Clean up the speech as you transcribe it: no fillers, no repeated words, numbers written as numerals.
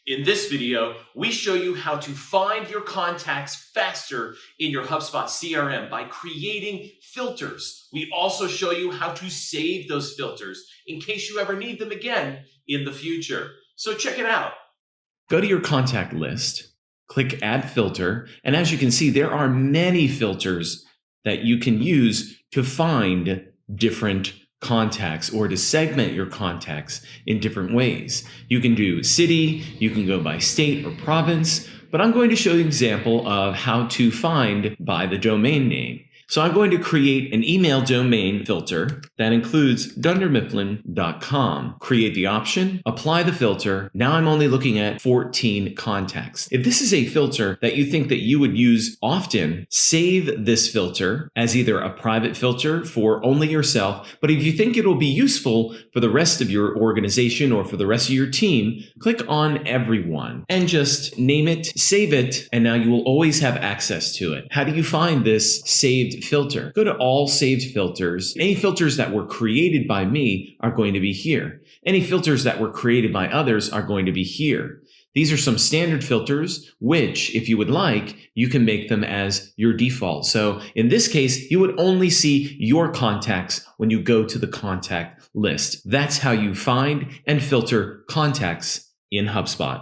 In this video, we show you how to find your contacts faster in your HubSpot CRM by creating filters. We also show you how to save those filters in case you ever need them again in the future. So check it out. Go to your contact list, click Add Filter, and as you can see, there are many filters that you can use to find different contacts or to segment your contacts in different ways. You can do city, you can go by state or province, but I'm going to show you an example of how to find by the domain name. So I'm going to create an email domain filter that includes dundermifflin.com. Create the option, apply the filter. Now I'm only looking at 14 contacts. If this is a filter that you think that you would use often, save this filter as either a private filter for only yourself. But if you think it'll be useful for the rest of your organization or for the rest of your team, click on everyone and just name it, save it, and now you will always have access to it. How do you find this saved filter? Go to all saved filters. Any filters that were created by me are going to be here. Any filters that were created by others are going to be here. These are some standard filters, which, if you would like, you can make them as your default. So in this case, you would only see your contacts when you go to the contact list. That's how you find and filter contacts in HubSpot.